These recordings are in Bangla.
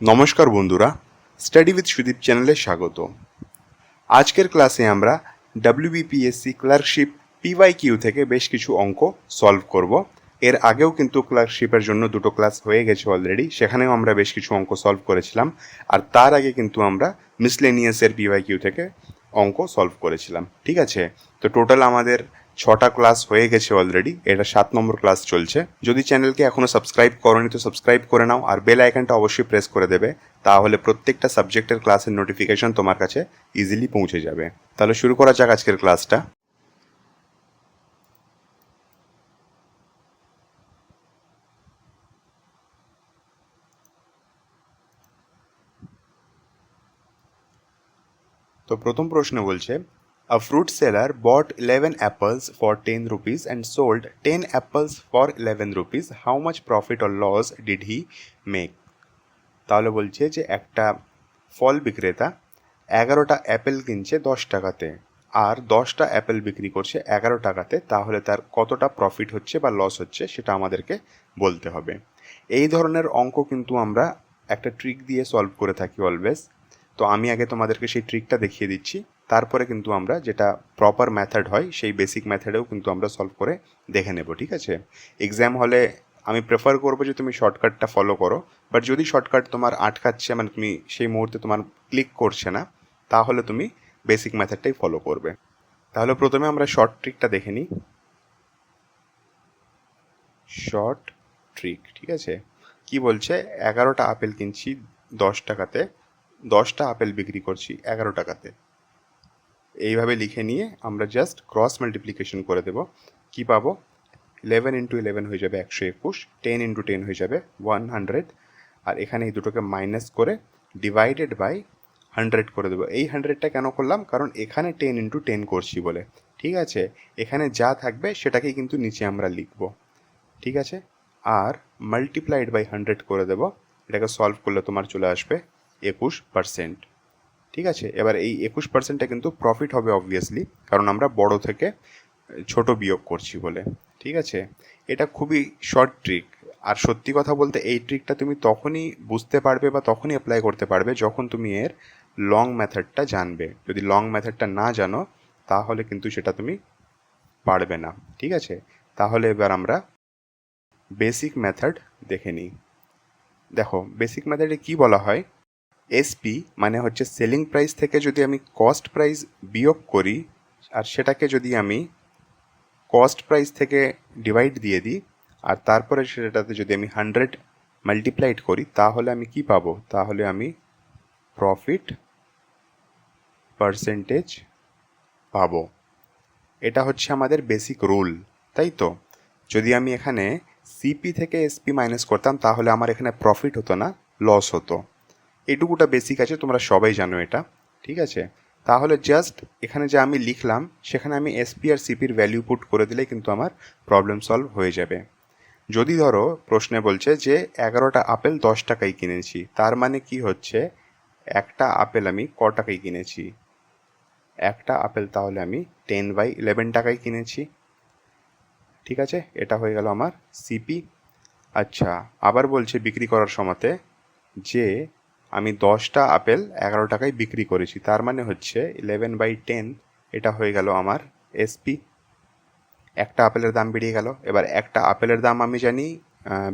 নমস্কার বন্ধুরা, স্টাডি উইথ সুদীপ চ্যানেলে স্বাগত। আজকের ক্লাসে আমরা ডব্লিউবিপিএসসি ক্লার্কশিপ পিওয়াইকিউ থেকে বেশ কিছু অঙ্ক সলভ করব। এর আগেও কিন্তু ক্লার্কশিপের জন্য দুটো ক্লাস হয়ে গেছে অলরেডি, সেখানেও আমরা বেশ কিছু অঙ্ক সলভ করেছিলাম। আর তার আগে কিন্তু আমরা মিসলেনিয়াসের পিওয়াইকিউ থেকে অঙ্ক সলভ করেছিলাম। ঠিক আছে, তো টোটাল আমাদের 6টা ক্লাস হয়ে গেছে অলরেডি, এটা 7 নম্বর ক্লাস চলছে। যদি চ্যানেলকে এখনও সাবস্ক্রাইব করোনি তো সাবস্ক্রাইব করে নাও, আর বেল আইকনটা অবশ্যই প্রেস করে দেবে, তাহলে প্রত্যেকটা সাবজেক্টের ক্লাসের নোটিফিকেশন তোমার কাছে ইজিলি পৌঁছে যাবে। তাহলে শুরু করা যাক আজকের ক্লাসটা। তো প্রথম প্রশ্ন বলছে, a fruit seller bought 11 apples for 10 rupees and sold 10 apples for 11 rupees, how much profit or loss did he make? তাহলে বলছে যে একটা ফল বিক্রেতা 11টা অ্যাপেল কিনছে 10 টাকাতে, আর 10টা অ্যাপেল বিক্রি করছে 11 টাকাতে, তাহলে তার কতটা প্রফিট হচ্ছে বা লস হচ্ছে সেটা আমাদেরকে বলতে হবে। এই ধরনের অঙ্ক কিন্তু আমরা একটা ট্রিক দিয়ে সলভ করে থাকি অলওয়েজ। তো আমি আগে তোমাদেরকে সেই ট্রিকটা দেখিয়ে দিচ্ছি, তারপরে কিন্তু আমরা যেটা প্রপার মেথড হয় সেই বেসিক মেথডেও কিন্তু আমরা সলভ করে দেখে নেব। ঠিক আছে, এক্সাম হলে আমি প্রেফার করবো যে তুমি শর্টকাটটা ফলো করো, বাট যদি শর্টকাট তোমার আটকাচ্ছে, মানে তুমি সেই মুহূর্তে তোমার ক্লিক করছে না, তাহলে তুমি বেসিক মেথডটাই ফলো করবে। তাহলে প্রথমে আমরা শর্ট ট্রিকটা দেখে নিই। শর্ট ট্রিক, ঠিক আছে, কি বলছে, 11টা আপেল কিনছি 10 টাকাতে, 10টা আপেল বিক্রি করছি 11 টাকাতে। এইভাবে লিখে নিয়ে আমরা জাস্ট ক্রস মাল্টিপ্লিকেশন করে দেব। কি পাবো, 11 ইন্টু 11 হয়ে যাবে 121, 10 ইন্টু 10 হয়ে যাবে 100, আর এখানে এই দুটোকে মাইনাস করে ডিভাইডেড বাই 100 করে দেবো। এই 100টা কেন করলাম, কারণ এখানে 10 ইন্টু 10 করছি বলে। ঠিক আছে, এখানে যা থাকবে সেটাকেই কিন্তু নিচে আমরা লিখব। ঠিক আছে, আর মাল্টিপ্লাইড বাই 100 করে দেবো। এটাকে সলভ করলে তোমার চলে আসবে 21%। ঠিক আছে, এবার এই 21%টা কিন্তু প্রফিট হবে অবভিয়াসলি, কারণ আমরা বড় থেকে ছোট বিয়োগ করছি বলে। ঠিক আছে, এটা খুবই শর্ট ট্রিক। আর সত্যি কথা বলতে এই ট্রিকটা তুমি তখনই বুঝতে পারবে বা তখনই অ্যাপ্লাই করতে পারবে যখন তুমি এর লং মেথডটা জানবে। যদি লং মেথডটা না জানো তাহলে কিন্তু সেটা তুমি পারবে না। ঠিক আছে, তাহলে এবার আমরা বেসিক মেথড দেখে নিই। দেখো, বেসিক মেথডে কি বলা হয়, এসপি মানে হচ্ছে সেলিং প্রাইস থেকে যদি আমি কস্ট প্রাইস বিয়োগ করি, আর সেটাকে যদি আমি কস্ট প্রাইস থেকে ডিভাইড দিয়ে দিই, আর তারপরে সেটাতে যদি আমি 100 মাল্টিপ্লাইড করি, তাহলে আমি কি পাবো, তাহলে আমি প্রফিট পার্সেন্টেজ পাবো। এটা হচ্ছে আমাদের বেসিক রুল, তাই তো? যদি আমি এখানে সিপি থেকে এসপি মাইনাস করতাম তাহলে আমার এখানে প্রফিট হতো না, লস হতো। এটুকুটা বেসিক আছে, তোমরা সবাই জানো এটা। ঠিক আছে, তাহলে জাস্ট এখানে যে আমি লিখলাম সেখানে আমি এসপি আর সিপির ভ্যালু পুট করে দিলে কিন্তু আমার প্রবলেম সলভ হয়ে যাবে। যদি ধরো প্রশ্নে বলছে যে 11টা আপেল 10 টাকায় কিনেছি, তার মানে কি হচ্ছে, একটা আপেল আমি ক টাকায় কিনেছি, একটা আপেল তাহলে আমি 10/11 টাকায় কিনেছি। ঠিক আছে, এটা হয়ে গেল আমার সিপি। আচ্ছা, আবার বলছে বিক্রি করার সময়তে যে আমি 10টা আপেল 11 টাকায় বিক্রি করেছি, তার মানে হচ্ছে 11/10, এটা হয়ে গেল আমার এসপি। একটা আপেলের দাম বেরিয়ে গেল। এবার একটা আপেলের দাম আমি জানি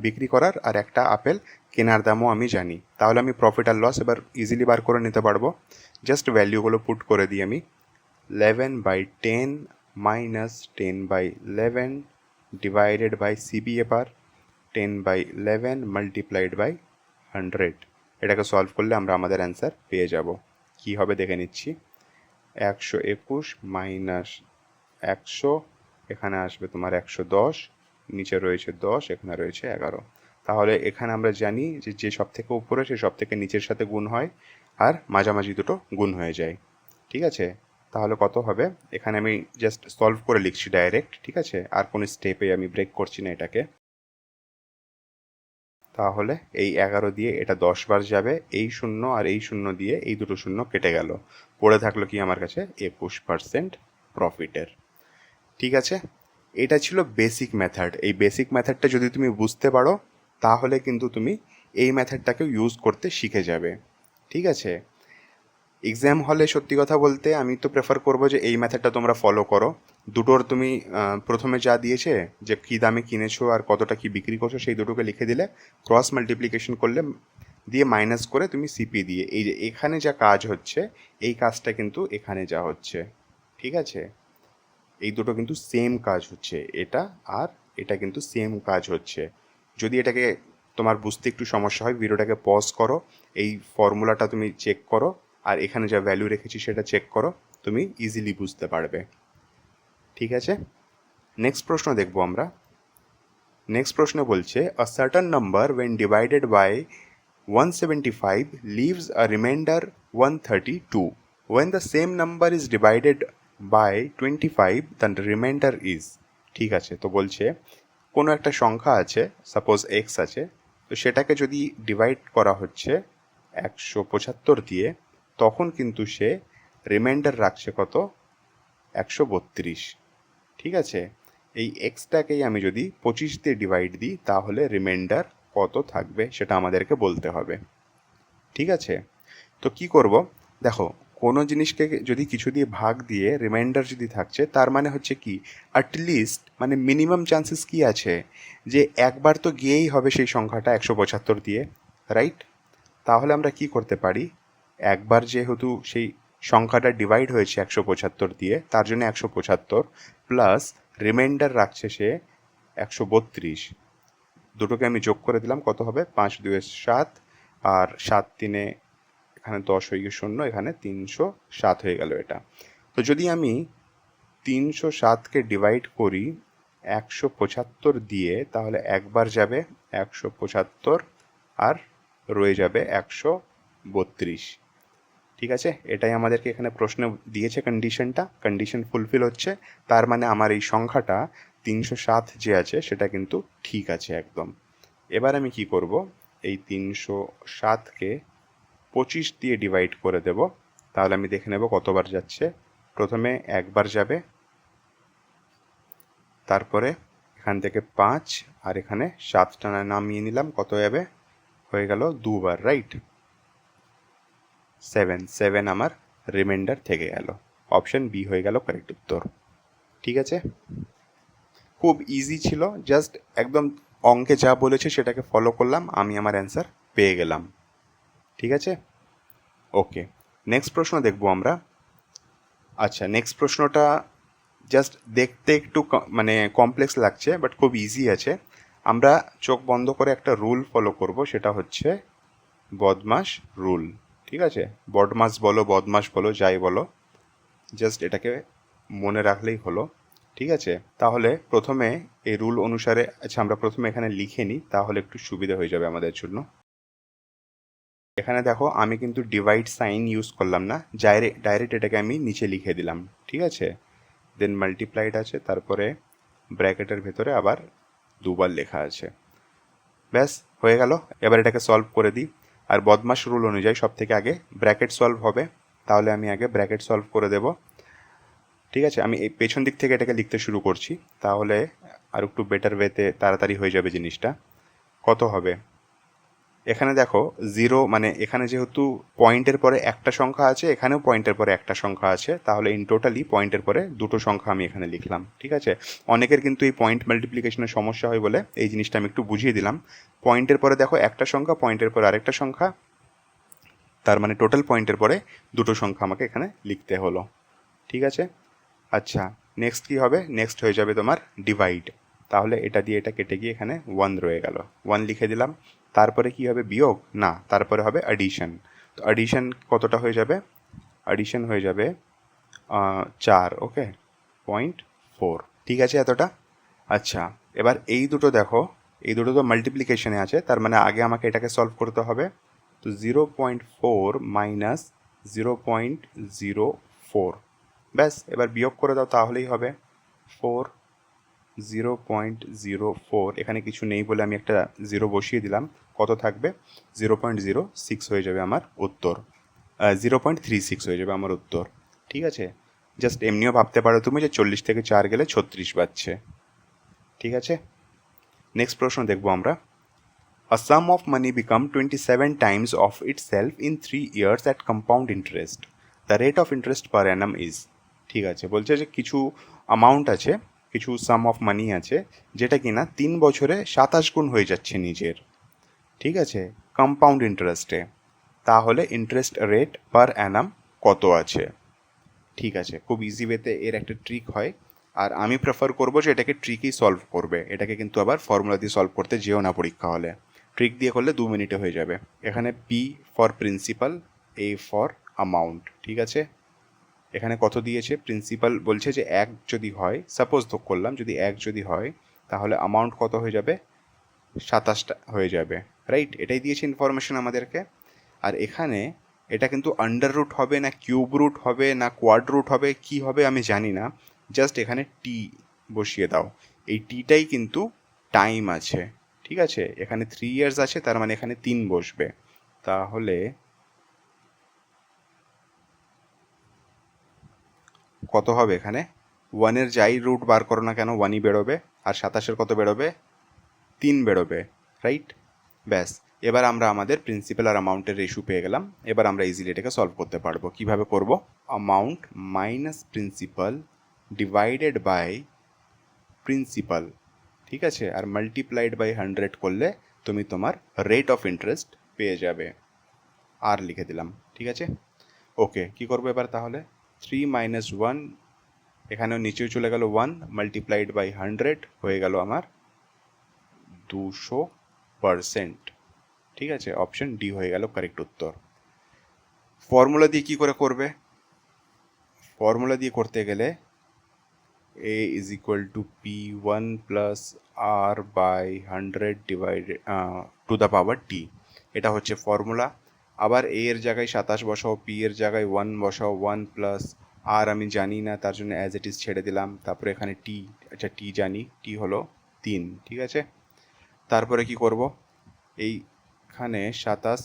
বিক্রি করার, আর একটা আপেল কেনার দামও আমি জানি, তাহলে আমি প্রফিট আর লস এবার ইজিলি বার করে নিতে পারবো। জাস্ট ভ্যালুগুলো পুট করে দিই আমি, 11/10 মাইনাস 10/11 ডিভাইডেড বাই সিবি, এবার 10/11 মাল্টিপ্লাইড বাই 100। এটাকে সলভ করলে আমরা আমাদের অ্যান্সার পেয়ে যাব। কি হবে দেখে নিচ্ছি, 121 মাইনাস 100, এখানে আসবে তোমার 110, নিচে রয়েছে 10, এখানে রয়েছে 11। তাহলে এখানে আমরা জানি যে যে সব থেকে উপরে সে সব থেকে নিচের সাথে গুণ হয়, আর মাঝামাঝি দুটো গুণ হয়ে যায়। ঠিক আছে, তাহলে কত হবে, এখানে আমি জাস্ট সলভ করে লিখছি ডাইরেক্ট। ঠিক আছে, আর কোনো স্টেপে আমি ব্রেক করছি না এটাকে। তাহলে এই 11 দিয়ে এটা 10 বার যাবে, এই শূন্য আর এই শূন্য দিয়ে এই দুটো শূন্য কেটে গেল, পড়ে থাকলো কি আমার কাছে 21% প্রফিটের। ঠিক আছে, এটা ছিল বেসিক মেথড। এই বেসিক মেথডটা যদি তুমি বুঝতে পারো তাহলে কিন্তু তুমি এই মেথডটাকেও ইউজ করতে শিখে যাবে। ঠিক আছে, এক্সাম হলে সত্যি কথা বলতে আমি তো প্রেফার করবো যে এই মেথডটা তোমরা ফলো করো। দুটোর তুমি প্রথমে যা দিয়েছে যে কী দামে কিনেছো আর কতটা কি বিক্রি করছো সেই দুটোকে লিখে দিলে, ক্রস মাল্টিপ্লিকেশন করলে দিয়ে মাইনাস করে তুমি সিপি দিয়ে, এই যে এখানে যা কাজ হচ্ছে এই কাজটা কিন্তু এখানে যা হচ্ছে। ঠিক আছে, এই দুটো কিন্তু সেম কাজ হচ্ছে, এটা আর এটা কিন্তু সেম কাজ হচ্ছে। যদি এটাকে তোমার বুঝতে একটু সমস্যা হয়, ভিডিওটাকে পজ করো, এই ফর্মুলাটা তুমি চেক করো, আর এখানে যা ভ্যালু রেখেছি সেটা চেক করো, তুমি ইজিলি বুঝতে পারবে। ঠিক আছে, নেক্সট প্রশ্ন দেখবো আমরা। নেক্সট প্রশ্ন বলছে, a certain number when divided by 175 leaves a remainder 132. When the same number is divided by 25, the remainder is. ঠিক আছে, তো বলছে কোনো একটা সংখ্যা আছে, সাপোজ এক্স আছে, তো সেটাকে যদি ডিভাইড করা হচ্ছে 175 দিয়ে, তখন কিন্তু সে রিমাইন্ডার রাখছে কত, 132। ঠিক আছে, এই এক্সটাকেই আমি যদি 25 দিয়ে ডিভাইড দিই তাহলে রিমাইন্ডার কত থাকবে সেটা আমাদেরকে বলতে হবে। ঠিক আছে, তো কি করব, দেখো কোনো জিনিসকে যদি কিছু দিয়ে ভাগ দিয়ে রিমাইন্ডার যদি থাকছে, তার মানে হচ্ছে কি, অ্যাটলিস্ট মানে মিনিমাম চান্সেস কি আছে যে একবার তো গিয়েই হবে সেই সংখ্যাটা 175 দিয়ে, রাইট? তাহলে আমরা কি করতে পারি, একবার যেহেতু সেই সংখ্যাটা ডিভাইড হয়েছে 175 দিয়ে, তার জন্য 175 প্লাস রিমাইন্ডার রাখছে সে 132, দুটোকে আমি যোগ করে দিলাম, কত হবে, 5 2 7, আর 7 3 এখানে 10 হয়ে গিয়ে 0, এখানে 307 হয়ে গেল এটা। তো যদি আমি 307কে ডিভাইড করি 175 দিয়ে, তাহলে একবার যাবে 175 আর রয়ে যাবে 132। ঠিক আছে, এটাই আমাদেরকে এখানে প্রশ্ন দিয়েছে, কন্ডিশন ফুলফিল হচ্ছে, তার মানে আমার এই সংখ্যাটা 307 যে আছে সেটা কিন্তু ঠিক আছে একদম। এবার আমি কি করব, এই 307কে 25 দিয়ে ডিভাইড করে দেব, তাহলে আমি দেখে নেব কতবার যাচ্ছে। প্রথমে একবার যাবে, তারপরে এখান থেকে 5, আর এখানে 7টা নামিয়ে নিলাম, কত যাবে, হয়ে গেল দুবার, রাইট? 7 আমার রিমাইন্ডার থেকে গেল, অপশন বি হয়ে গেল কারেক্ট উত্তর। ঠিক আছে, খুব ইজি ছিল, জাস্ট একদম অঙ্কে যা বলেছে সেটাকে ফলো করলাম, আমি আমার অ্যান্সার পেয়ে গেলাম। ঠিক আছে, ওকে, নেক্সট প্রশ্ন দেখবো আমরা। আচ্ছা, নেক্সট প্রশ্নটা জাস্ট দেখতে একটু মানে কমপ্লেক্স লাগছে, বাট খুব ইজি আছে। আমরা চোখ বন্ধ করে একটা রুল ফলো করব, সেটা হচ্ছে বদমাস রুল। ঠিক আছে, বদমাস বলো, বদমাস বলো, যাই বলো, জাস্ট এটাকে মনে রাখলেই হলো। ঠিক আছে, তাহলে প্রথমে এই রুল অনুসারে, আচ্ছা আমরা প্রথমে এখানে লিখে নিই, তাহলে একটু সুবিধা হয়ে যাবে আমাদের জন্য। এখানে দেখো আমি কিন্তু ডিভাইড সাইন ইউজ করলাম না, ডাইরেক্ট এটাকে আমি নিচে লিখে দিলাম। ঠিক আছে, দেন মাল্টিপ্লাইড আছে, তারপরে ব্র্যাকেটের ভেতরে আবার দুবার লেখা আছে, ব্যাস হয়ে গেল। এবার এটাকে সলভ করে দিই, আর বদমাস রুল অনুযায়ী সব থেকে আগে ব্র্যাকেট সলভ হবে, তাহলে আমি আগে ব্র্যাকেট সলভ করে দেব। ঠিক আছে, আমি এই পেছন দিক থেকে এটাকে লিখতে শুরু করছি, তাহলে আর একটু বেটার ওয়েতে তাড়াতাড়ি হয়ে যাবে জিনিসটা। কত হবে, এখানে দেখো 0, মানে এখানে যেহেতু পয়েন্টের পরে একটা সংখ্যা আছে, এখানেও পয়েন্টের পরে একটা সংখ্যা আছে, তাহলে ইন টোটালি পয়েন্টের পরে দুটো সংখ্যা আমি এখানে লিখলাম। ঠিক আছে, অনেকের কিন্তু এই পয়েন্ট মাল্টিপ্লিকেশনের সমস্যা হয় বলে এই জিনিসটা আমি একটু বুঝিয়ে দিলাম। পয়েন্টের পরে দেখো একটা সংখ্যা, পয়েন্টের পরে আরেকটা সংখ্যা, তার মানে টোটাল পয়েন্টের পরে দুটো সংখ্যা আমাকে এখানে লিখতে হলো। ঠিক আছে, আচ্ছা নেক্সট কী হবে, নেক্সট হয়ে যাবে তোমার ডিভাইড, তাহলে এটা দিয়ে এটা কেটে গিয়ে এখানে 1 রয়ে গেল, 1 লিখে দিলাম। তারপরে কি হবে, বিয়োগ না, তারপরে হবে অ্যাডিশন। তো অ্যাডিশন কতটা হয়ে যাবে, অ্যাডিশন হয়ে যাবে 4, ওকে, 0.4। ঠিক আছে এতটা। আচ্ছা, এবার এই দুটো দেখো, এই দুটো তো মাল্টিপ্লিকেশনে আছে, তার মানে আগে আমাকে এটাকে সলভ করতে হবে। তো 0.4 মাইনাস 0.04, ব্যাস এবার বিয়োগ করে দাও তাহলেই হবে 4, 0.04, এখানে কিছু নেই বলে আমি একটা 0 বসিয়ে দিলাম, কত থাকবে, 0.06 হয়ে যাবে আমার উত্তর, 0.36 হয়ে যাবে আমার উত্তর। ঠিক আছে, জাস্ট এমনিও ভাবতে পারো তুমি যে 40 থেকে 4 গেলে 36 বাজছে। ঠিক আছে, নেক্সট প্রশ্ন দেখবো আমরা। A sum of money become 27 times of itself in 3 years at compound interest. The rate of interest per annum is. ঠিক আছে, বলছে যে কিছু অ্যামাউন্ট আছে, কিছু সাম অফ মানি আছে যেটা কিনা 3 বছরে 27 গুণ হয়ে যাচ্ছে নিজের, ঠিক আছে, কম্পাউন্ড ইন্টারেস্টে। তাহলে ইন্টারেস্ট রেট পার অ্যানাম কত আছে? ঠিক আছে, খুব ইজি ওয়েতে এর একটা ট্রিক হয়, আর আমি প্রেফার করবো যে এটাকে ট্রিকই সলভ করবে, এটাকে কিন্তু আবার ফর্মুলা দিয়ে সলভ করতে যেও না পরীক্ষা হলে। ট্রিক দিয়ে করলে 2 মিনিটে হয়ে যাবে। এখানে P for principal, A for amount, ঠিক আছে। এখানে কত দিয়েছে? প্রিন্সিপাল বলছে যে 1 যদি হয়, সাপোজ তো করলাম যদি 1 যদি হয়, তাহলে অ্যামাউন্ট কত হয়ে যাবে? 27টা হয়ে যাবে, রাইট? এটাই দিয়েছে ইনফরমেশন আমাদেরকে। আর এখানে এটা কিন্তু আন্ডার রুট হবে না কিউব রুট হবে না কোয়াড রুট হবে, কি হবে আমি জানি না, জাস্ট এখানে টি বসিয়ে দাও। এই টিটাই কিন্তু টাইম আছে, ঠিক আছে। এখানে 3 ইয়ার্স আছে, তার মানে এখানে 3 বসবে। তাহলে কত হবে এখানে? 1-এর যাই রুট বার করো না কেন 1ই বেরোবে, আর 27-এর কত বেরোবে? 3 বেরোবে, রাইট? ব্যাস, এবার আমরা আমাদের প্রিন্সিপাল আর অ্যামাউন্টের রেশিও পেয়ে গেলাম। এবার আমরা ইজিলি এটাকে সলভ করতে পারবো। কিভাবে করব? Amount minus principal divided by principal, ঠিক আছে, আর মাল্টিপ্লাইড বাই 100 করলে তুমি তোমার রেট অফ ইন্টারেস্ট পেয়ে যাবে। আর লিখে দিলাম, ঠিক আছে। ওকে, কি করবো এবার তাহলে? 3 মাইনাস 1, এখানেও নিচেও চলে গেল 1, মাল্টিপ্লাইড বাই 100 হয়ে গেল আমার 200%, ঠিক আছে। অপশন ডি হয়ে গেল কারেক্ট উত্তর। ফর্মুলা দিয়ে কি করে করবে? ফর্মুলা দিয়ে করতে গেলে a is equal to p1 plus r by 100 divided to the power t, এটা হচ্ছে ফর্মুলা। আবার a এর জায়গায় 27 বসাও, p এর জায়গায় 1 বসাও, 1 প্লাস r আমি জানি না, তার জন্য অ্যাজ ইট ইজ ছেড়ে দিলাম। তারপরে এখানে t, আচ্ছা t জানি, t হলো 3, ঠিক আছে। তারপরে কি করব? এইখানে 27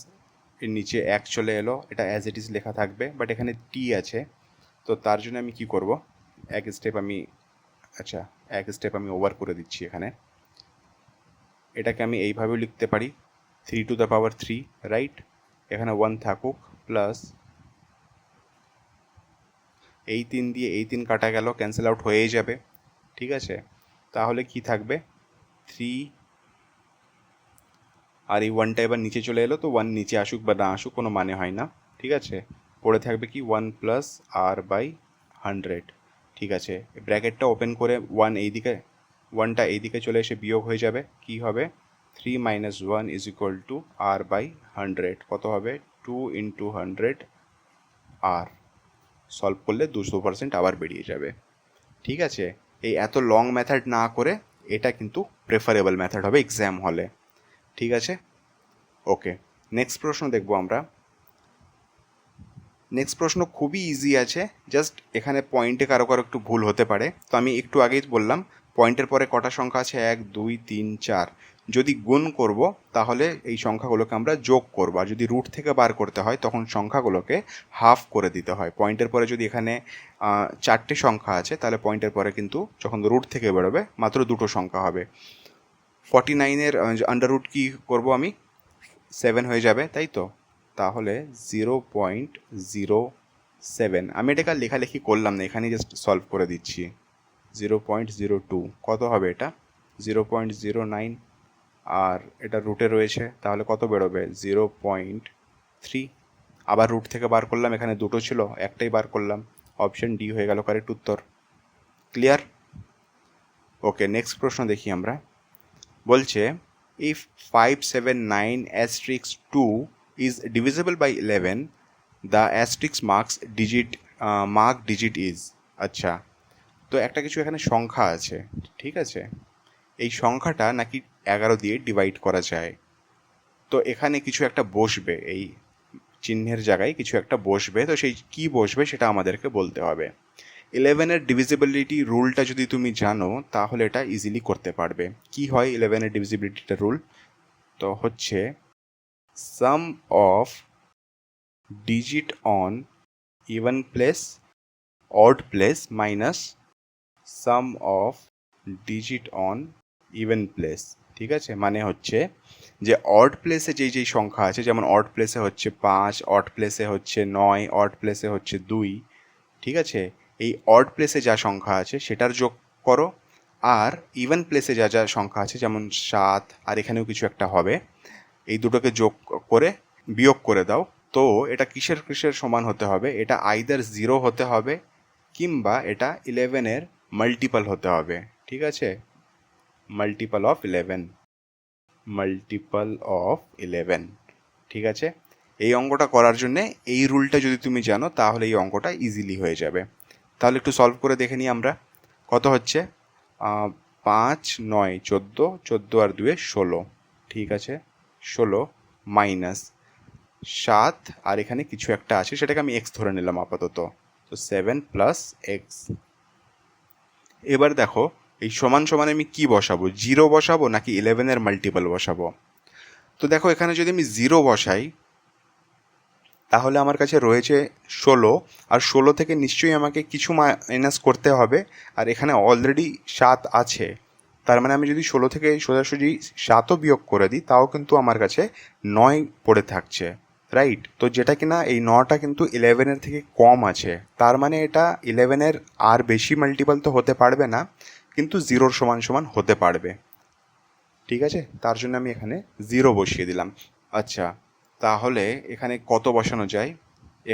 এর নিচে 1 চলে এলো, এটা অ্যাজ ইট ইজ লেখা থাকবে, বাট এখানে টি আছে, তো তার জন্য আমি কি করব? এক স্টেপ আমি ওভার করে দিচ্ছি। এখানে এটাকে আমি এইভাবেও লিখতে পারি, 3 টু দ্য পাওয়ার 3, রাইট? এখানে 1 থাকুক, প্লাস এই 3 দিয়ে এই 3 কাটা গেল, ক্যান্সেল আউট হয়েই যাবে, ঠিক আছে। তাহলে কি থাকবে? 3, আর এই 1টা এবার নিচে চলে এলো, তো 1 নিচে আসুক বা না আসুক কোনো মানে হয় না, ঠিক আছে। পড়ে থাকবে কি 1 প্লাস আর বাই 100, ঠিক আছে। ব্র্যাকেটটা ওপেন করে 1টা এইদিকে চলে এসে বিয়োগ হয়ে যাবে, কি হবে? 3 minus 1 is equal to r by 100, কত হবে? 2 ইন্টু 100 আর। সলভ করলে 200% আবার বেরিয়ে যাবে, ঠিক আছে। এই এত লং মেথড না করে এটা কিন্তু প্রেফারেবল মেথড হবে এক্সাম হলে, ঠিক আছে। ওকে, নেক্সট প্রশ্ন দেখব আমরা। নেক্সট প্রশ্ন খুবই ইজি আছে, জাস্ট এখানে পয়েন্টে কারো কারো একটু ভুল হতে পারে। তো আমি একটু আগেই বললাম পয়েন্টের পরে কটা সংখ্যা আছে? 1 2 3 4। যদি গুণ করব তাহলে এই সংখ্যাগুলোকে আমরা যোগ করব, আর যদি রুট থেকে বার করতে হয় তখন সংখ্যাগুলোকে হাফ করে দিতে হয়। পয়েন্টের পরে যদি এখানে 4টে সংখ্যা আছে, তাহলে পয়েন্টের পরে কিন্তু যখন রুট থেকে বেরোবে মাত্র 2টো সংখ্যা হবে। 49-এর আন্ডার রুট কী করবো আমি? 7 হয়ে যাবে, তাই তো। তাহলে 0.07, আমি এটাকে আর লেখালেখি করলাম না, এখানেই জাস্ট সলভ করে দিচ্ছি। 0.02 কত হবে? এটা 0.09, আর এটা রুটে রয়েছে, তাহলে কত বেরোবে? 0.3। আবার রুট থেকে বার করলাম, এখানে 2টো ছিল, একটাই বার করলাম, অপশন ডি হয়ে গেল কারেক্ট উত্তর। ক্লিয়ার? ওকে, নেক্সট প্রশ্ন দেখি আমরা। বলছে if 579 asterisk 2 is divisible by 11, the asterisk mark digit is। আচ্ছা, তো একটা কিছু এখানে সংখ্যা আছে, ঠিক আছে। এই সংখ্যাটা নাকি 11 দিয়ে ডিভাইড করা যায়, তো এখানে কিছু একটা বসবে, এই চিহ্নের জায়গায় কিছু একটা বসবে, তো সেই কি বসবে সেটা আমাদেরকে বলতে হবে। 11-এর ডিভিজিবিলিটি রুলটা যদি তুমি জানো তাহলে এটা ইজিলি করতে পারবে। কি হয় 11-এর ডিভিজিবিলিটিটা রুল? তো হচ্ছে sum of digit on even place odd place minus sum of digit on even place, ঠিক আছে। মানে হচ্ছে যে অড প্লেসে যেই সংখ্যা আছে, যেমন অড প্লেসে হচ্ছে 5, অড প্লেসে হচ্ছে 9, অড প্লেসে হচ্ছে 2, ঠিক আছে, এই অড প্লেসে যা সংখ্যা আছে সেটার যোগ করো, আর ইভেন প্লেসে যা যা সংখ্যা আছে যেমন 7 আর এখানেও কিছু একটা হবে, এই দুটোকে যোগ করে বিয়োগ করে দাও। তো এটা কিসের কিসের সমান হতে হবে? এটা আইদার 0 হতে হবে কিংবা এটা 11-এর মাল্টিপল হতে হবে, ঠিক আছে, মাল্টিপল অফ 11, মাল্টিপল অফ 11, ঠিক আছে। এই অঙ্কটা করার জন্যে এই রুলটা যদি তুমি জানো তাহলে এই অঙ্কটা ইজিলি হয়ে যাবে। তাহলে একটু সলভ করে দেখে নিই আমরা। কত হচ্ছে? 5, 9, 14, 14 আর 2 16, ঠিক আছে, 16 মাইনাস 7 আর এখানে কিছু একটা আছে সেটাকে আমি এক্স ধরে নিলাম আপাতত, তো 7 প্লাস এক্স। এবার দেখো এই সমান সমান আমি কি বসাবো, 0 বসাবো নাকি 11-এর মাল্টিপল বসাবো? তো দেখো এখানে যদি আমি 0 বসাই তাহলে আমার কাছে রয়েছে 16, আর 16 থেকে নিশ্চয়ই আমাকে কিছু মাইনাস করতে হবে, আর এখানে অলরেডি 7 আছে, তার মানে আমি যদি 16 থেকে সোজাসুজি 7ও বিয়োগ করে দিই তাও কিন্তু আমার কাছে 9 পড়ে থাকছে, রাইট? তো যেটা কিনা এই 9টা কিন্তু 11-এর থেকে কম আছে, তার মানে এটা 11-এর আর বেশি মাল্টিপল তো হতে পারবে না, কিন্তু 0-র সমান সমান হতে পারবে, ঠিক আছে। তার জন্য আমি এখানে 0 বসিয়ে দিলাম। আচ্ছা, তাহলে এখানে কত বসানো যায়?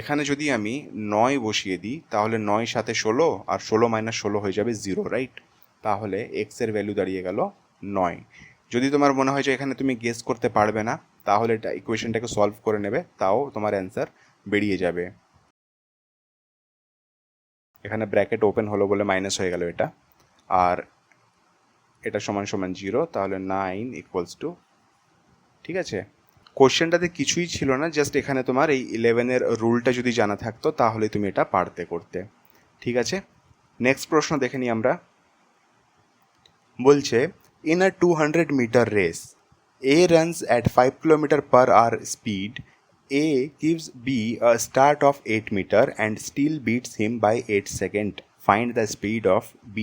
এখানে যদি আমি 9 বসিয়ে দিই তাহলে 9 সাথে 16, আর 16 মাইনাস 16 হয়ে যাবে 0, রাইট? তাহলে এক্সের ভ্যালু দাঁড়িয়ে গেল 9। যদি তোমার মনে হয় যে এখানে তুমি গেস করতে পারবে না তাহলে এটা ইকুয়েশনটাকে সলভ করে নেবে, তাও তোমার অ্যান্সার বেরিয়ে যাবে। এখানে ব্র্যাকেট ওপেন হলো বলে মাইনাস হয়ে গেল এটা, আর এটা সমান সমান 0, তাহলে 9 ইকুয়ালস টু, ঠিক আছে। কোশ্চেনটাতে কিছুই ছিল না, জাস্ট এখানে তোমার এই 11-এর রুলটা যদি জানা থাকতো তাহলে তুমি এটা পারতে করতে, ঠিক আছে। নেক্সট প্রশ্ন দেখে নিই আমরা। বলছে in a 200 meter race A runs at 5 kilometer per hour speed, A gives B a start of 8 meter and still beats him by 8 second. Find the speed of B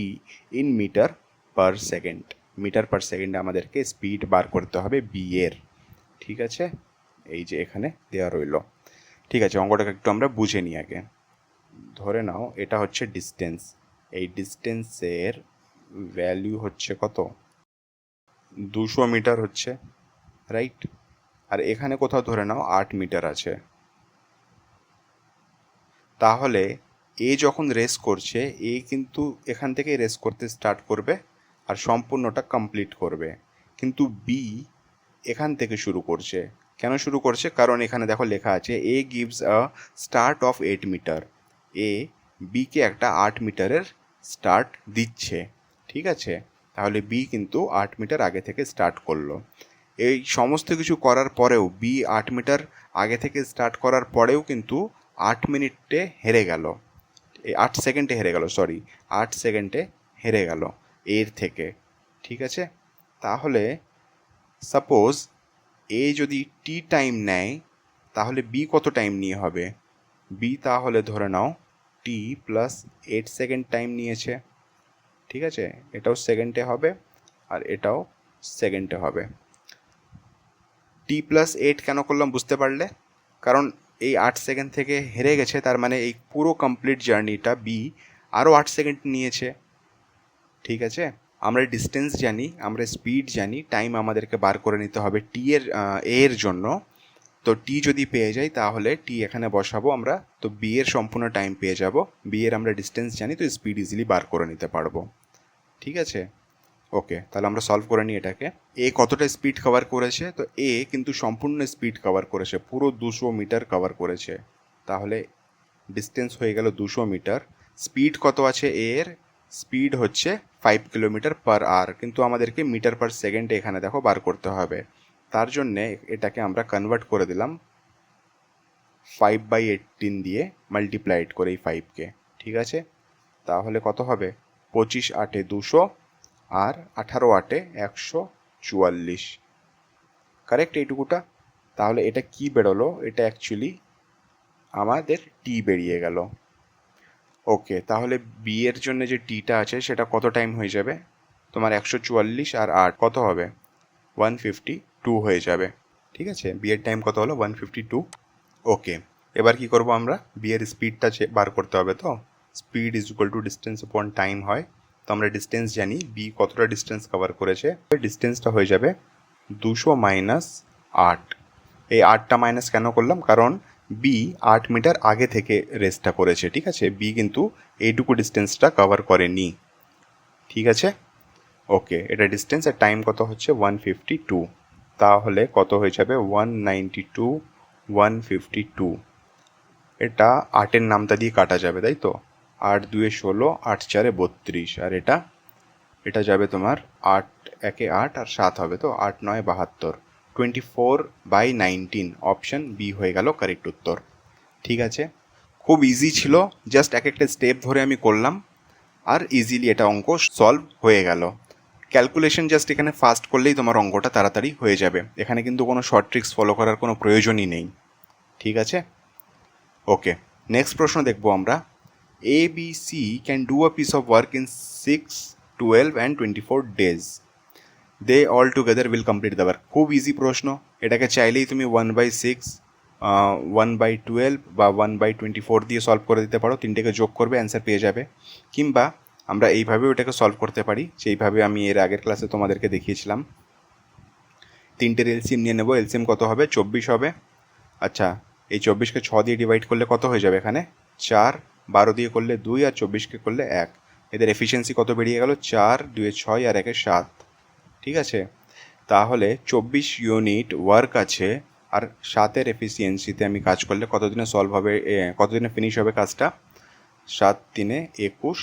in meter per second. Meter per সেকেন্ডে আমাদেরকে স্পিড বার করতে হবে বি এর, ঠিক আছে। এই যে এখানে দেওয়া রইল, ঠিক আছে। অঙ্কটাকে একটু আমরা বুঝে নিই আগে। ধরে নাও এটা হচ্ছে ডিস্টেন্স, এই ডিস্টেন্সের ভ্যালু হচ্ছে কত? 200 মিটার হচ্ছে, রাইট? আর এখানে কোথাও ধরে নাও 8 মিটার আছে। তাহলে এ যখন রেস করছে এ কিন্তু এখান থেকেই রেস করতে স্টার্ট করবে আর সম্পূর্ণটা কমপ্লিট করবে, কিন্তু বি এখান থেকে শুরু করছে। কেন শুরু করছে? কারণ এখানে দেখো লেখা আছে A gives a start of 8 metre, A বিকে একটা 8 মিটারের স্টার্ট দিচ্ছে, ঠিক আছে। তাহলে বি কিন্তু 8 মিটার আগে থেকে স্টার্ট করলো। এই সমস্ত কিছু করার পরেও বি 8 মিটার আগে থেকে স্টার্ট করার পরেও কিন্তু 8 মিনিটে হেরে গেল, এই 8 সেকেন্ডে হেরে গেল, সরি 8 সেকেন্ডে হেরে গেল এর থেকে, ঠিক আছে। তাহলে সাপোজ এ যদি টি টাইম নেয় তাহলে বি কত টাইম নিয়ে হবে? বি তাহলে ধরে নাও টি প্লাস 8 সেকেন্ড টাইম নিয়েছে, ঠিক আছে। এটাও সেকেন্ডে হবে আর এটাও সেকেন্ডে হবে। টি প্লাস 8 কেন করলাম বুঝতে পারলে? কারণ এই 8 সেকেন্ড থেকে হেরে গেছে, তার মানে এই পুরো কমপ্লিট জার্নিটা বি আরও 8 সেকেন্ড নিয়েছে, ঠিক আছে। আমরা ডিস্টেন্স জানি, আমরা স্পিড জানি, টাইম আমাদেরকে বার করে নিতে হবে টি এর জন্য। তো টি যদি পেয়ে যাই তাহলে টি এখানে বসাবো আমরা, তো বি এর সম্পূর্ণ টাইম পেয়ে যাব। বি এর আমরা ডিস্টেন্স জানি, তো স্পিড ইজিলি বার করে নিতে পারবো, ঠিক আছে। ওকে, তাহলে আমরা সলভ করে নিই এটাকে। এ কতটা স্পিড কভার করেছে? তো এ কিন্তু সম্পূর্ণ স্পিড কভার করেছে, পুরো 200 মিটার কভার করেছে। তাহলে ডিস্টেন্স হয়ে গেল 200 মিটার। স্পিড কত আছে এর? স্পিড হচ্ছে 5 কিলোমিটার পার আওয়ার, কিন্তু আমাদেরকে মিটার পার সেকেন্ডে এখানে দেখো বার করতে হবে। তার জন্যে এটাকে আমরা কনভার্ট করে দিলাম 5/18 দিয়ে, মাল্টিপ্লাইড করে এই 5কে, ঠিক আছে। তাহলে কত হবে? 25 8 200 আর 18 8 144, কারেক্ট এইটুকুটা। তাহলে এটা কি বেরোলো? এটা অ্যাকচুয়ালি আমাদের টি বেরিয়ে গেল। ওকে, তাহলে বি এর জন্য যে টিটা আছে সেটা কত টাইম হয়ে যাবে? তোমার 144 আর 8 কত হবে? 150 2 হয়ে যাবে। ঠিক আছে, বি এর টাইম কত হলো 152। ওকে, এবার কি করব আমরা, বি এর স্পিডটা বার করতে হবে। তো speed is equal two distance upon time হয়। তো আমরা ডিস্টেন্স জানি, বি কতটা ডিস্টেন্স কভার করেছে, ডিস্টেন্সটা হয়ে যাবে 200 মাইনাস 8। এই 8টা মাইনাস কেন করলাম, কারণ বি 8 মিটার আগে থেকে রেসটা করেছে। ঠিক আছে, বি কিন্তু এইটুকু ডিস্টেন্সটা কভার করেনি। ঠিক আছে, ওকে, এটা ডিস্টেন্স আর টাইম কত হচ্ছে 152। তাহলে কত হয়ে যাবে 192 152। এটা 8-এর নামটা দিয়ে কাটা যাবে, তাই তো, 8-2 16, 8-4 32, আর এটা যাবে তোমার 8-1 8 আর 7 হবে, তো 8-9 72, 24/19। অপশন বি হয়ে গেল কারেক্ট উত্তর। ঠিক আছে, খুব ইজি ছিল, জাস্ট এক একটা স্টেপ ধরে আমি করলাম আর ইজিলি এটা অঙ্ক সলভ হয়ে গেল। ক্যালকুলেশন জাস্ট এখানে ফাস্ট করলেই তোমার অঙ্কটা তাড়াতাড়ি হয়ে যাবে, এখানে কিন্তু কোনো শর্ট ট্রিক্স ফলো করার কোনো প্রয়োজনই নেই। ঠিক আছে, ওকে, নেক্সট প্রশ্ন দেখবো আমরা। A B C can do a piece of work in 6, 12 and 24 days. They all together will complete the work. খুব ইজি প্রশ্ন, এটাকে চাইলেই তুমি 1/6, 1/12 বা 1/24 দিয়ে সলভ করে দিতে পারো, তিনটেকে যোগ করবে অ্যান্সার পেয়ে যাবে। কিংবা আমরা এইভাবেও এটাকে সলভ করতে পারি, যেইভাবে আমি এর আগের ক্লাসে তোমাদেরকে দেখিয়েছিলাম। তিনটের এলসিএম নিয়ে নেব, এলসিএম কত হবে 24 হবে। আচ্ছা, এই 24কে 6 দিয়ে ডিভাইড করলে কত হয়ে যাবে, এখানে 4, 12 দিয়ে করলে 2 আর 24কে করলে 1। এদের এফিসিয়েন্সি কত বেরিয়ে গেল, 4, 2 6 আর 1 7। ঠিক আছে, তাহলে 24 ইউনিট ওয়ার্ক আছে, আর 7-এর এফিসিয়েন্সিতে আমি কাজ করলে কতদিনে সলভ হবে, কতদিনে ফিনিশ হবে কাজটা, 7 3 21,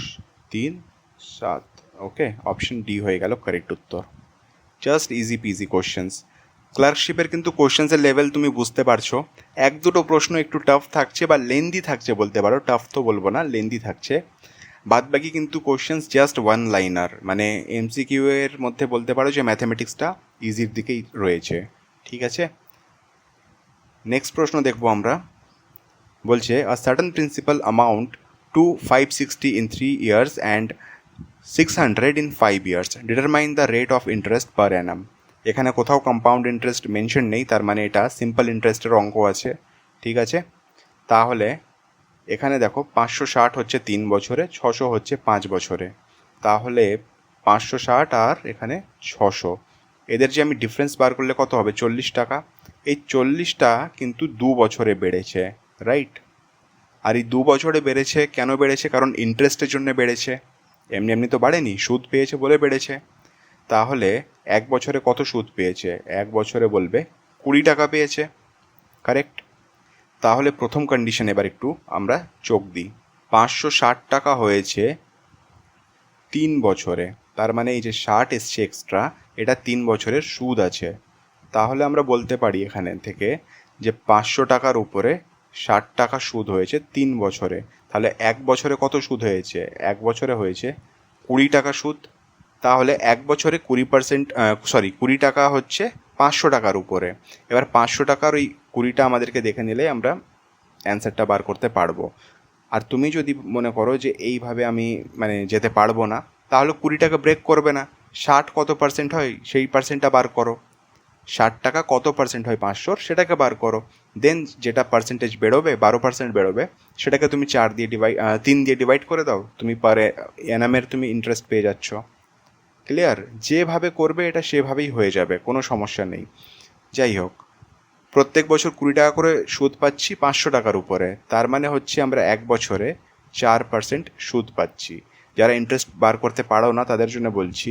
3 7। ওকে, অপশন ডি হয়ে গেল কারেক্ট উত্তর। Just easy peasy questions. ক্লার্কশিপের কিন্তু কোশ্চেন্সের লেভেল তুমি বুঝতে পারছো, এক দুটো প্রশ্ন একটু টাফ থাকছে বা লেন্দি থাকছে বলতে পারো, টাফ তো বলবো না, লেন্দি থাকছে। বাদবাকি কিন্তু কোশ্চেন্স জাস্ট ওয়ান লাইনার, মানে এমসিকিউ এর মধ্যে বলতে পারো যে ম্যাথামেটিক্সটা ইজির দিকেই রয়েছে। ঠিক আছে, নেক্সট প্রশ্ন দেখবো আমরা। বলছে a certain principal amount two 560 in 3 years and 600 in 5 years. Determine the rate of interest per annum. এখানে কোথাও কম্পাউন্ড ইন্টারেস্ট মেনশন নেই, তার মানে এটা সিম্পল ইন্টারেস্টের অঙ্ক আছে। ঠিক আছে, তাহলে এখানে দেখো 560 হচ্ছে 3 বছরে, 600 হচ্ছে 5 বছরে। তাহলে 560 আর এখানে 600, এদের যে আমি ডিফারেন্স বার করলে কত হবে 40 টাকা। এই 40টা কিন্তু 2 বছরে বেড়েছে, রাইট। আর এই 2 বছরে বেড়েছে, কেন বেড়েছে, কারণ ইন্টারেস্টের জন্য বেড়েছে, এমনি এমনি তো বাড়েনি, সুদ পেয়েছে বলে বেড়েছে। তাহলে 1 বছরে কত সুদ পেয়েছে, 1 বছরে বলবে 20 টাকা পেয়েছে, কারেক্ট। তাহলে প্রথম কন্ডিশন এবার একটু আমরা চোখ দিই, 560 টাকা হয়েছে 3 বছরে, তার মানে এই যে 60 এসছে এক্সট্রা, এটা 3 বছরের সুদ আছে। তাহলে আমরা বলতে পারি এখানে থেকে যে 500 টাকার উপরে 60 টাকা সুদ হয়েছে 3 বছরে। তাহলে 1 বছরে কত সুদ হয়েছে, 1 বছরে হয়েছে 20 টাকা সুদ। তাহলে 1 বছরে 20%, 20 টাকা হচ্ছে 500 টাকার উপরে। এবার 500 টাকার ওই 20টা আমাদেরকে দেখে নিলে আমরা অ্যান্সারটা বার করতে পারবো। আর তুমি যদি মনে করো যে এইভাবে আমি মানে যেতে পারবো না, তাহলে 20 টাকা ব্রেক করবে না, 60 কত পার্সেন্ট হয় সেই পার্সেন্টটা বার করো, 60 টাকা কত পার্সেন্ট হয় 500, সেটাকে বার করো। দেন যেটা পার্সেন্টেজ বেরোবে, 12% বেরোবে, সেটাকে তুমি 3 দিয়ে ডিভাইড করে দাও, তুমি পারে এনামের তুমি ইন্টারেস্ট পেয়ে যাচ্ছ। ক্লিয়ার, যেভাবে করবে এটা সেভাবেই হয়ে যাবে, কোনো সমস্যা নেই। যাই হোক, প্রত্যেক বছর 20 টাকা করে সুদ পাচ্ছি 500 টাকার উপরে, তার মানে হচ্ছে আমরা 1 বছরে 4% সুদ পাচ্ছি। যারা ইন্টারেস্ট বার করতে পারো না তাদের জন্য বলছি,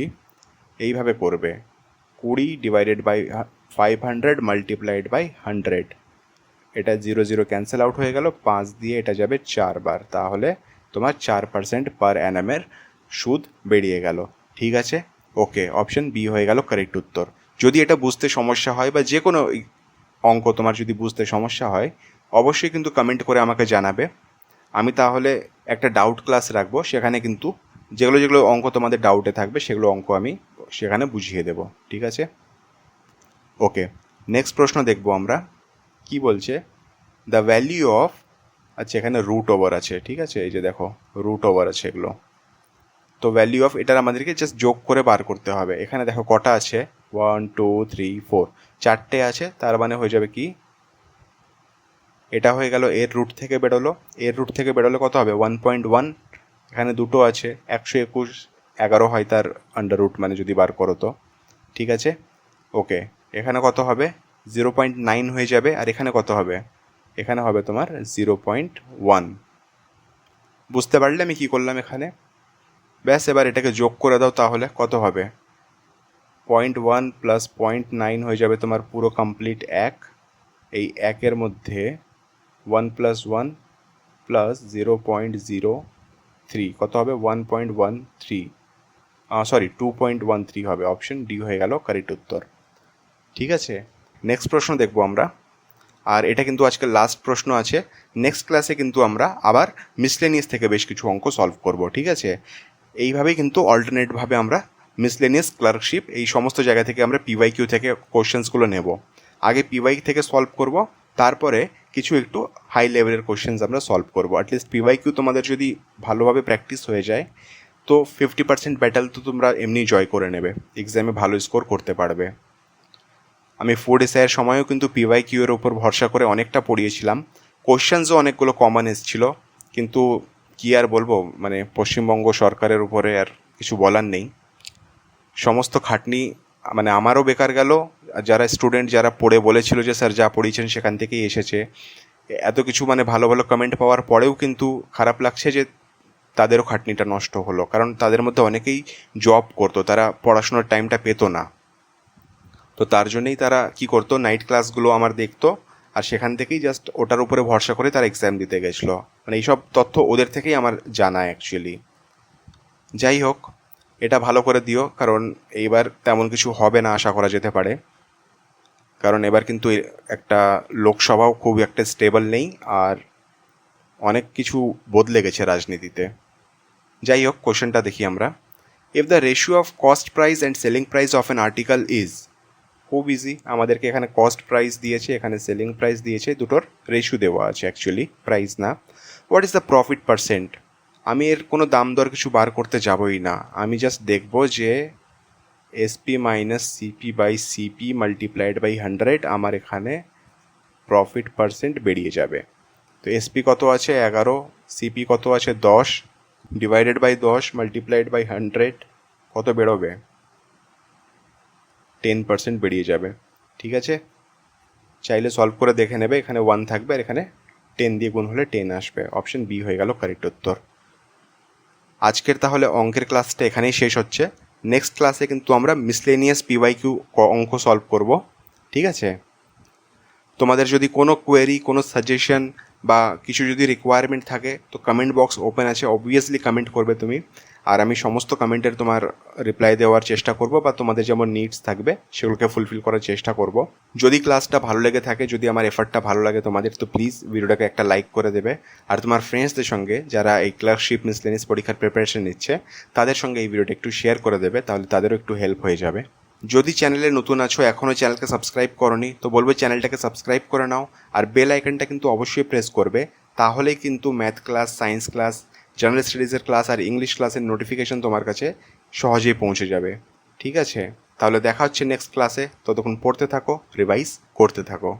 এইভাবে করবে, 20 ডিভাইডেড বাই 500 মাল্টিপ্লাইড বাই 100, এটা 0 0 ক্যান্সেল আউট হয়ে গেল, 5 দিয়ে এটা যাবে 4 বার, তাহলে তোমার 4% পার অ্যানামের সুদ বেরিয়ে গেল। ঠিক আছে, ওকে, অপশন বি হয়ে গেল কারেক্ট উত্তর। যদি এটা বুঝতে সমস্যা হয় বা যে কোনো অঙ্ক তোমার যদি বুঝতে সমস্যা হয়, অবশ্যই কিন্তু কমেন্ট করে আমাকে জানাবে। আমি তাহলে একটা ডাউট ক্লাস রাখবো, সেখানে কিন্তু যেগুলো যেগুলো অঙ্ক তোমাদের ডাউটে থাকবে সেগুলো অঙ্ক আমি সেখানে বুঝিয়ে দেব। ঠিক আছে, ওকে, নেক্সট প্রশ্ন দেখবো আমরা। কি বলছে, দ্য ভ্যালিউ অফ, আচ্ছা এখানে রুট ওভার আছে, ঠিক আছে, এই যে দেখো রুট ওভার আছে এগুলো। তো ভ্যালিউ অফ, এটার আমাদেরকে জাস্ট যোগ করে বার করতে হবে। এখানে দেখো কটা আছে, 1 2 3 4 চারটে আছে, তার মানে হয়ে যাবে কি, এটা হয়ে গেল এর রুট থেকে বেরোলো। এর রুট থেকে বেরোলে কত হবে? 1.1। এখানে দুটো আছে, 121 11 হয় তার আন্ডার রুট, মানে যদি বার করো তো। ঠিক আছে, ওকে। এখানে কত হবে? 0.9 হয়ে যাবে। আর এখানে কত হবে? এখানে হবে তোমার 0.1। বুঝতে পারলে আমি কী করলাম এখানে? ব্যাস, এবার এটাকে যোগ করে দাও, তাহলে কত হবে? 0.1 প্লাস 0.9 হয়ে যাবে তোমার পুরো কমপ্লিট 1। এই 1-এর মধ্যে 1 প্লাস 1 প্লাস 0.03 কত হবে? 1.13, সরি 2.13 হবে। অপশন ডি হয়ে গেল কারেক্ট উত্তর। ঠিক আছে, নেক্সট প্রশ্ন দেখবো আমরা। আর এটা কিন্তু আজকে লাস্ট প্রশ্ন আছে। নেক্সট ক্লাসে কিন্তু আমরা আবার মিসলেনিয়াস থেকে বেশ কিছু অঙ্ক সলভ করব। ঠিক আছে, এইভাবেই কিন্তু অল্টারনেটভাবে আমরা মিসলেনিয়াস, ক্লার্কশিপ, এই সমস্ত জায়গা থেকে আমরা পিওয়াইকিউ থেকে কোশ্চেন্সগুলো নেব। আগে পিওয়াই থেকে সলভ করব, তারপরে কিছু একটু হাই লেভেলের কোশ্চেন্স আমরা সলভ করব। অ্যাটলিস্ট পিওয়াইকিউ তোমাদের যদি ভালোভাবে প্র্যাকটিস হয়ে যায় তো 50% ব্যাটেল তো তোমরা এমনি জয় করে নেবে, এক্সামে ভালো স্কোর করতে পারবে। আমি 4 এসআইয়ের সময়ও কিন্তু পিওয়াইকিউ এর উপর ভরসা করে অনেকটা পড়িয়েছিলাম। কোশ্চেন্সও অনেকগুলো কমন এসেছিল, কিন্তু কী আর বলবো, মানে পশ্চিমবঙ্গ সরকারের উপরে আর কিছু বলার নেই। সমস্ত খাটনি মানে আমারও বেকার গেল, যারা স্টুডেন্ট যারা পড়ে বলেছিল যে স্যার যা পড়িয়েছেন সেখান থেকেই এসেছে, এত কিছু মানে ভালো ভালো কমেন্ট পাওয়ার পরেও কিন্তু খারাপ লাগছে যে তাদেরও খাটনিটা নষ্ট হলো। কারণ তাদের মধ্যে অনেকেই জব করতো, তারা পড়াশোনার টাইমটা পেতো না। তো তার জন্যই তারা কি করতো, নাইট ক্লাসগুলো আমার দেখতো, আর সেখান থেকেই জাস্ট ওটার উপরে ভরসা করে তারা এক্সাম দিতে গেছিলো। মানে এইসব তথ্য ওদের থেকেই আমার জানা অ্যাকচুয়ালি। যাই হোক, এটা ভালো করে দিও, কারণ এইবার তেমন কিছু হবে না আশা করা যেতে পারে। কারণ এবার কিন্তু একটা লোকসভাও খুব একটা স্টেবল নেই, আর অনেক কিছু বদলে গেছে রাজনীতিতে। যাই হোক, কোশ্চেনটা দেখি আমরা। If the ratio of cost price and selling price of an article is, খুব ইজি, আমাদেরকে এখানে কস্ট প্রাইস দিয়েছে, এখানে সেলিং প্রাইস দিয়েছে, দুটোর রেশিও দেওয়া আছে অ্যাকচুয়ালি, প্রাইস না। What is the profit percent? আমি এর কোনো দাম দর কিছু বার করতে যাবই না, আমি জাস্ট দেখব যে SP minus CP by CP multiplied by 100 আমার এখানে প্রফিট পার্সেন্ট বেরিয়ে যাবে। তো এসপি কত আছে? 11, সিপি কত আছে? 10, ডিভাইডেড বাই 10 মাল্টিপ্লাইড বাই 100 কত বেরোবে? 10% বেরিয়ে যাবে। ঠিক আছে, চাইলে সলভ করে দেখে নেবে, এখানে 1 থাকবে আর এখানে 10 দিয়ে গুণ হলে 10 আসবে। অপশন বি হয়ে গেল কারেক্ট উত্তর। আজকের তাহলে অঙ্কের ক্লাসটা এখানেই শেষ হচ্ছে। নেক্সট ক্লাসে কিন্তু আমরা মিসলেনিয়াস পিওয়াইকিউ অঙ্ক সলভ করব। ঠিক আছে, তোমাদের যদি কোনো কোয়েরি, কোনো সাজেশন বা কিছু যদি রিকোয়ারমেন্ট থাকে তো কমেন্ট বক্স ওপেন আছে, অবভিয়াসলি কমেন্ট করবে তুমি, আর আমি সমস্ত কমেন্টের তোমার রিপ্লাই দেওয়ার চেষ্টা করব, বা তোমাদের যেমন নিডস থাকবে সেগুলোকে ফুলফিল করার চেষ্টা করব। যদি ক্লাসটা ভালো লেগে থাকে, যদি আমার এফার্টটা ভালো লাগে তোমাদের, তো প্লিজ ভিডিওটাকে একটা লাইক করে দেবে। আর তোমার ফ্রেন্ডসদের সঙ্গে যারা এই ক্লার্কশিপ মিসলেনিয়াস পরীক্ষার প্রিপারেশন নিচ্ছে তাদের সঙ্গে এই ভিডিওটা একটু শেয়ার করে দেবে, তাহলে তাদেরও একটু হেল্প হয়ে যাবে। যদি চ্যানেলে নতুন আছো, এখনও চ্যানেলকে সাবস্ক্রাইব করোনি, তো বলবো চ্যানেলটাকে সাবস্ক্রাইব করে নাও, আর বেল আইকনটা কিন্তু অবশ্যই প্রেস করবে, তাহলেই কিন্তু math class, science class, general স্টাডিজের ক্লাস আর ইংলিশ ক্লাসের নোটিফিকেশন তোমার কাছে সহজেই পৌঁছে যাবে। ঠিক আছে, তাহলে দেখা হচ্ছে নেক্সট ক্লাসে, ততক্ষণ পড়তে থাকো, রিভাইজ করতে থাকো।